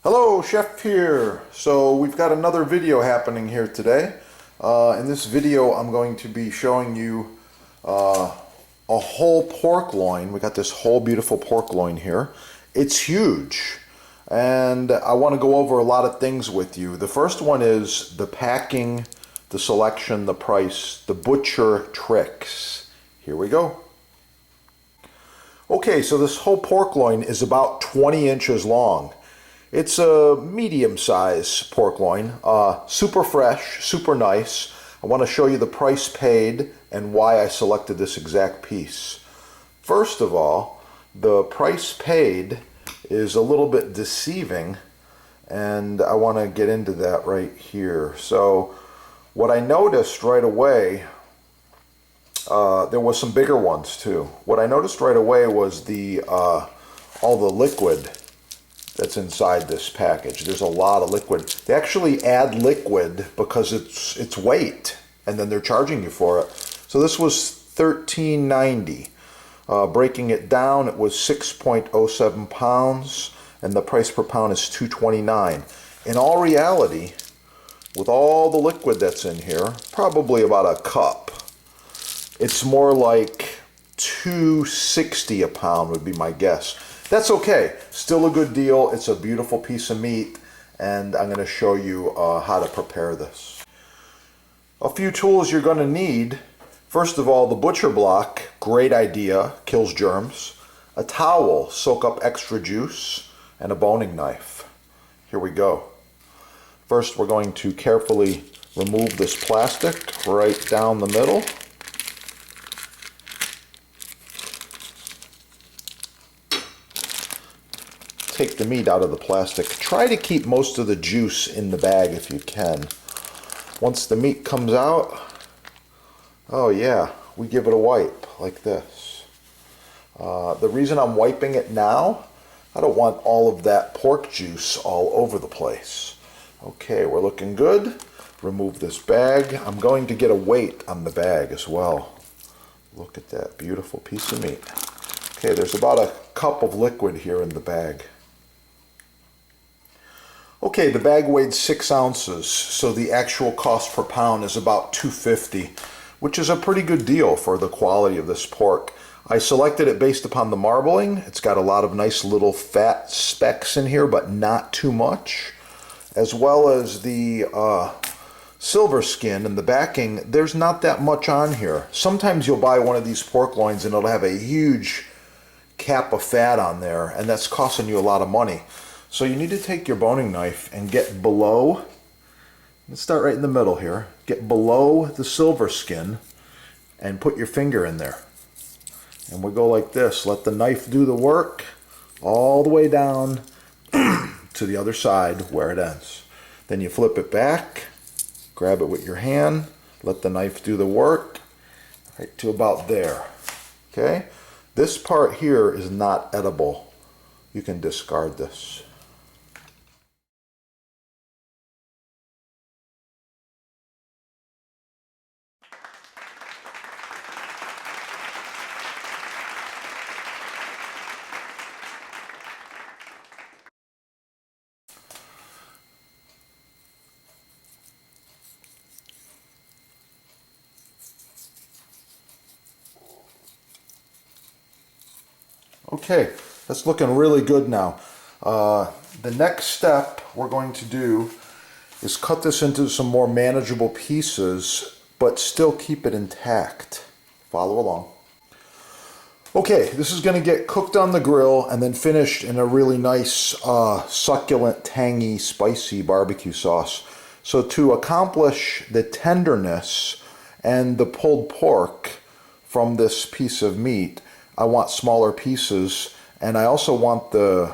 Hello, Chef here. So we've got another video happening here today. In this video I'm going to be showing you a whole pork loin. We got this whole beautiful pork loin here. It's huge and I want to go over a lot of things with you. The first one is the packing, the selection, the price, the butcher tricks. Here we go. Okay, so this whole pork loin is about 20 inches long. It's a medium-sized pork loin, super fresh, super nice. I want to show you the price paid and why I selected this exact piece. First of all, the price paid is a little bit deceiving, and I want to get into that right here. So what I noticed right away, there was some bigger ones too. What I noticed right away was all the liquid that's inside this package. There's a lot of liquid. They actually add liquid because it's weight, and then they're charging you for it. So this was $13.90. Breaking it down, it was 6.07 pounds, and the price per pound is $2.29. In all reality, with all the liquid that's in here, probably about a cup, it's more like $2.60 a pound would be my guess. That's okay. Still a good deal. It's a beautiful piece of meat, and I'm going to show you how to prepare this. A few tools you're going to need. First of all, the butcher block, great idea, kills germs. A towel, soak up extra juice, and a boning knife. Here we go. First, we're going to carefully remove this plastic right down the middle. Take the meat out of the plastic. Try to keep most of the juice in the bag if you can. Once the meat comes out, oh yeah, we give it a wipe like this. The reason I'm wiping it now, I don't want all of that pork juice all over the place. Okay, we're looking good. Remove this bag. I'm going to get a weight on the bag as well. Look at that beautiful piece of meat. Okay, there's about a cup of liquid here in the bag. Okay, the bag weighed 6 ounces, so the actual cost per pound is about $2.50, which is a pretty good deal for the quality of this pork. I selected it based upon the marbling. It's got a lot of nice little fat specks in here, but not too much. As well as the silver skin and the backing, there's not that much on here. Sometimes you'll buy one of these pork loins and it'll have a huge cap of fat on there, and that's costing you a lot of money. So you need to take your boning knife and get below, let's start right in the middle here, get below the silver skin and put your finger in there. And we'll go like this, let the knife do the work all the way down to the other side where it ends. Then you flip it back, grab it with your hand, let the knife do the work right to about there. Okay? This part here is not edible. You can discard this. Okay, that's looking really good now. The next step we're going to do is cut this into some more manageable pieces, but still keep it intact. Follow along. Okay, this is going to get cooked on the grill and then finished in a really nice, succulent, tangy, spicy barbecue sauce. So to accomplish the tenderness and the pulled pork from this piece of meat, I want smaller pieces, and I also want the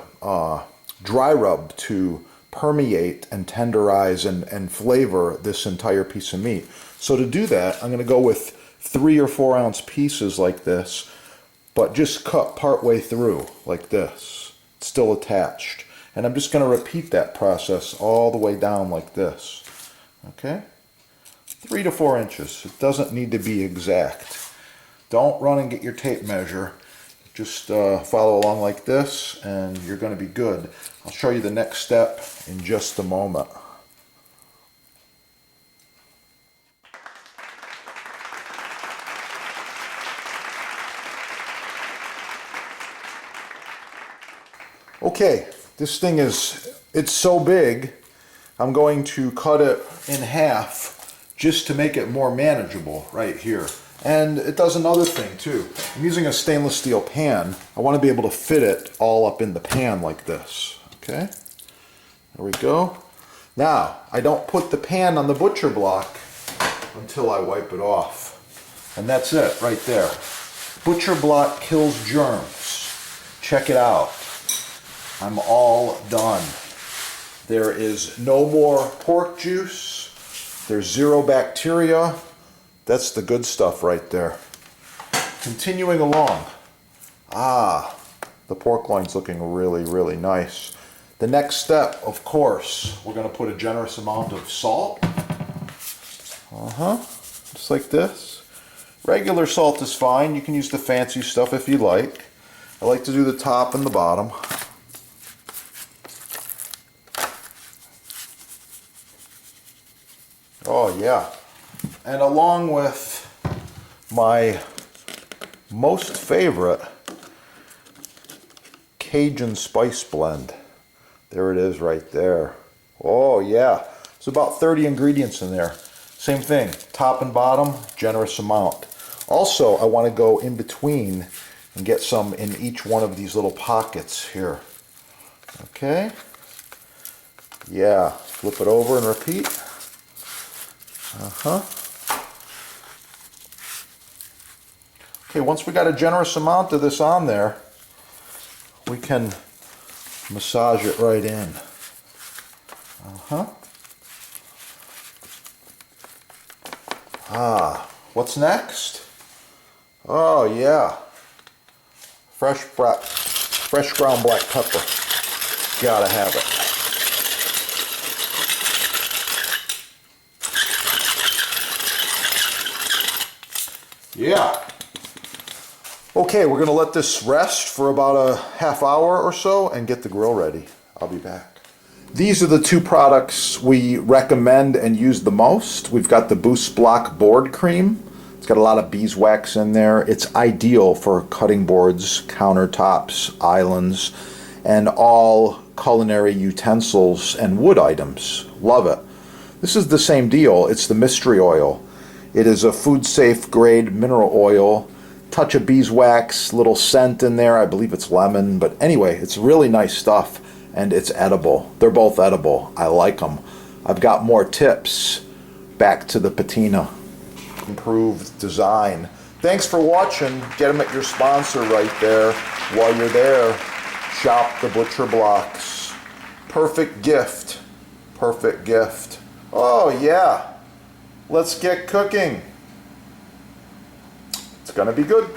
dry rub to permeate and tenderize and flavor this entire piece of meat. So to do that, I'm going to go with 3 or 4 ounce pieces like this, but just cut part way through like this. It's still attached. And I'm just going to repeat that process all the way down like this. Okay? 3 to 4 inches. It doesn't need to be exact. Don't run and get your tape measure. Just follow along like this and you're going to be good. I'll show you the next step in just a moment. Okay, this thing it's so big, I'm going to cut it in half just to make it more manageable right here. And it does another thing too. I'm using a stainless steel pan. I want to be able to fit it all up in the pan like this. Okay, there we go. Now, I don't put the pan on the butcher block until I wipe it off. And that's it right there. Butcher block kills germs. Check it out. I'm all done. There is no more pork juice. There's zero bacteria. That's the good stuff right there. Continuing along. The pork loin's looking really, really nice. The next step, of course, we're going to put a generous amount of salt. Just like this. Regular salt is fine. You can use the fancy stuff if you like. I like to do the top and the bottom. Oh yeah. And along with my most favorite Cajun spice blend. There it is right there. Oh yeah. There's about 30 ingredients in there. Same thing, top and bottom, generous amount. Also, I want to go in between and get some in each one of these little pockets here. Okay. Yeah, flip it over and repeat. Okay, once we got a generous amount of this on there, we can massage it right in. What's next? Oh yeah, fresh ground black pepper. Gotta have it. Yeah. Okay, we're gonna let this rest for about a half hour or so and get the grill ready. I'll be back. These are the two products we recommend and use the most. We've got the Boost Block board cream. It's got a lot of beeswax in there. It's ideal for cutting boards, countertops, islands, and all culinary utensils and wood items. Love it. This is the same deal. It's the mystery oil. It is a food-safe grade mineral oil. Touch of beeswax, little scent in there. I believe it's lemon, but anyway, it's really nice stuff, and it's edible. They're both edible. I like them. I've got more tips. Back to the patina. Improved design. Thanks for watching. Get them at your sponsor right there. While you're there, shop the butcher blocks. Perfect gift. Perfect gift. Oh yeah. Let's get cooking. It's gonna be good.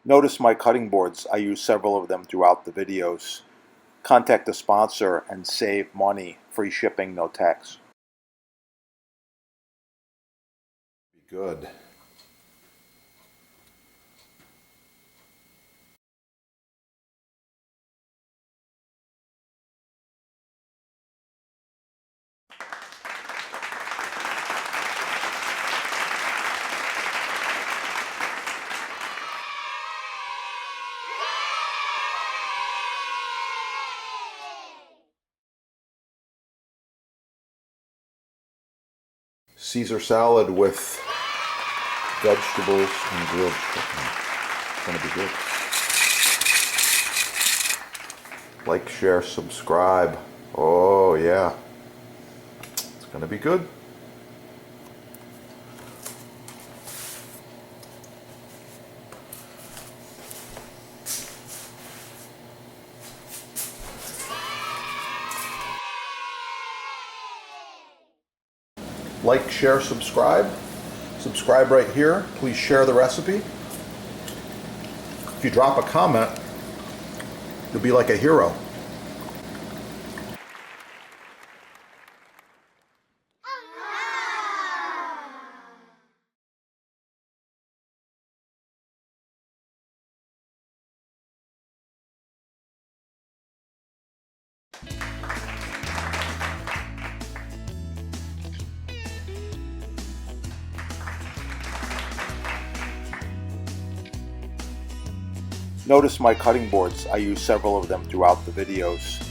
Notice my cutting boards. I use several of them throughout the videos. Contact the sponsor and save money. Free shipping, no tax. Be good. Caesar salad with vegetables and grilled chicken. It's gonna be good. Like, share, subscribe. Oh yeah. It's gonna be good. like, share, subscribe. Subscribe right here. Please share the recipe. If you drop a comment, you'll be like a hero. Notice my cutting boards. I use several of them throughout the videos.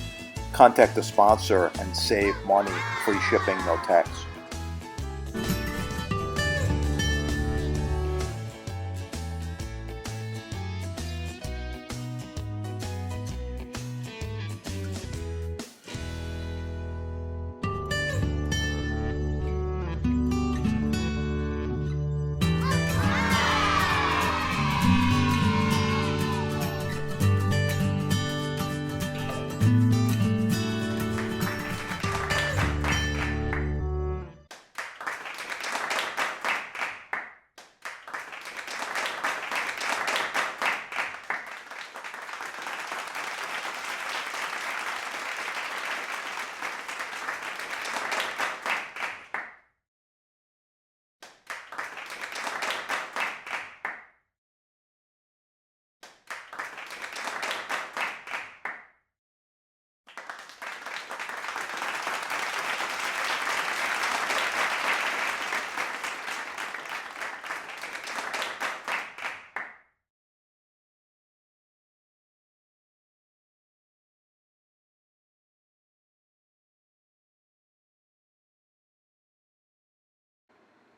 Contact the sponsor and save money. Free shipping, no tax.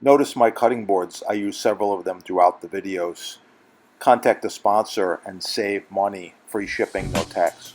Notice my cutting boards. I use several of them throughout the videos. Contact the sponsor and save money. Free shipping, no tax.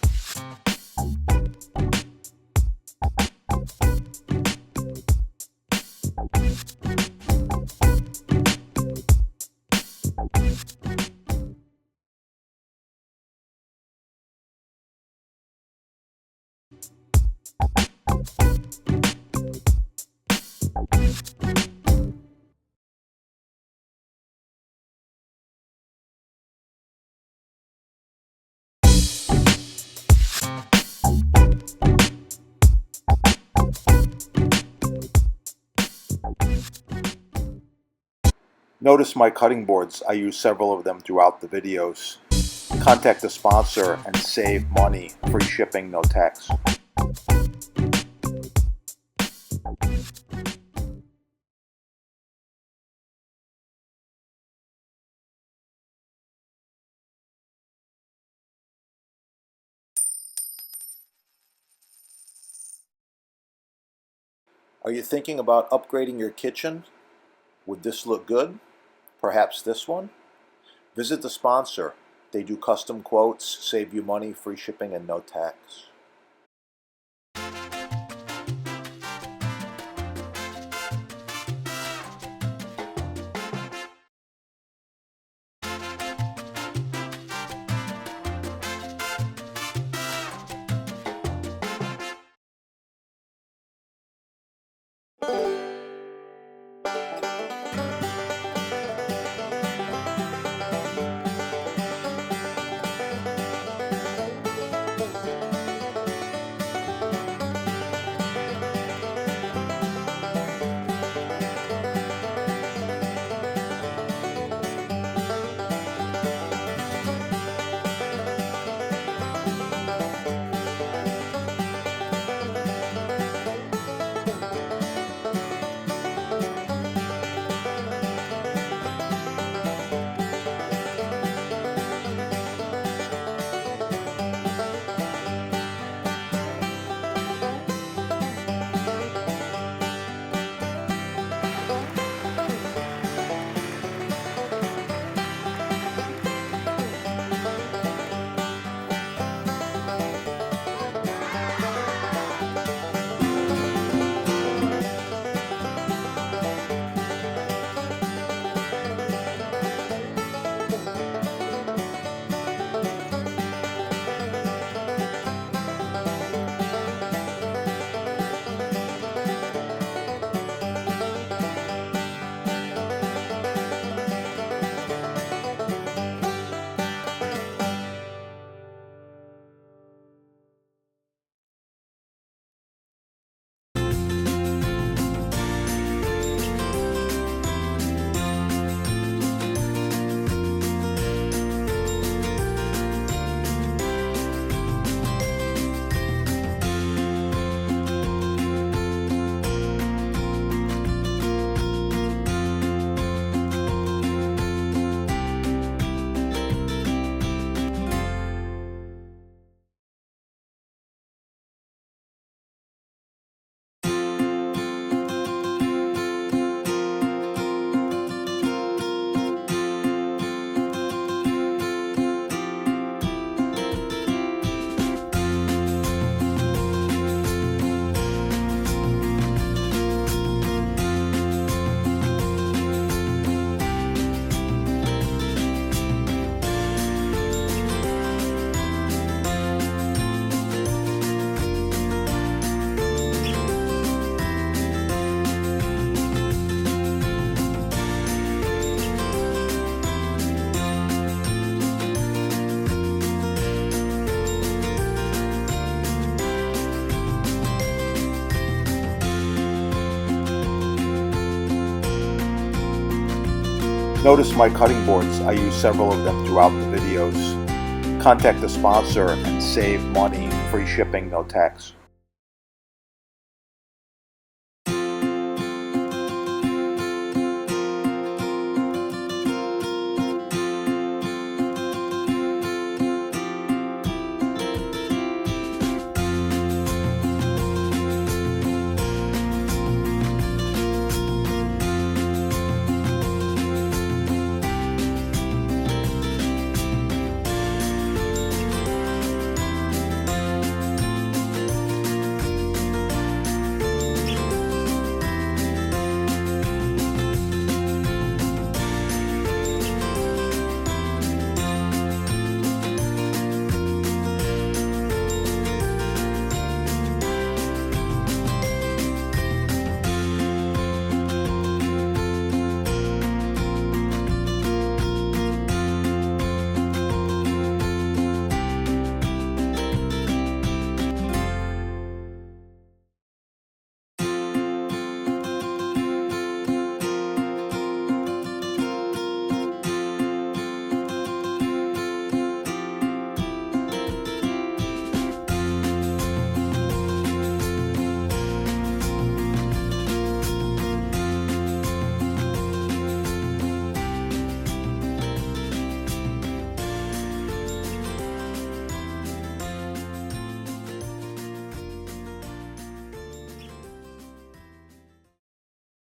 Notice my cutting boards. I use several of them throughout the videos. Contact the sponsor and save money. Free shipping, no tax. Are you thinking about upgrading your kitchen? Would this look good? Perhaps this one? Visit the sponsor. They do custom quotes, save you money, free shipping, and no tax. Notice my cutting boards. I use several of them throughout the videos. Contact the sponsor and save money. Free shipping, no tax.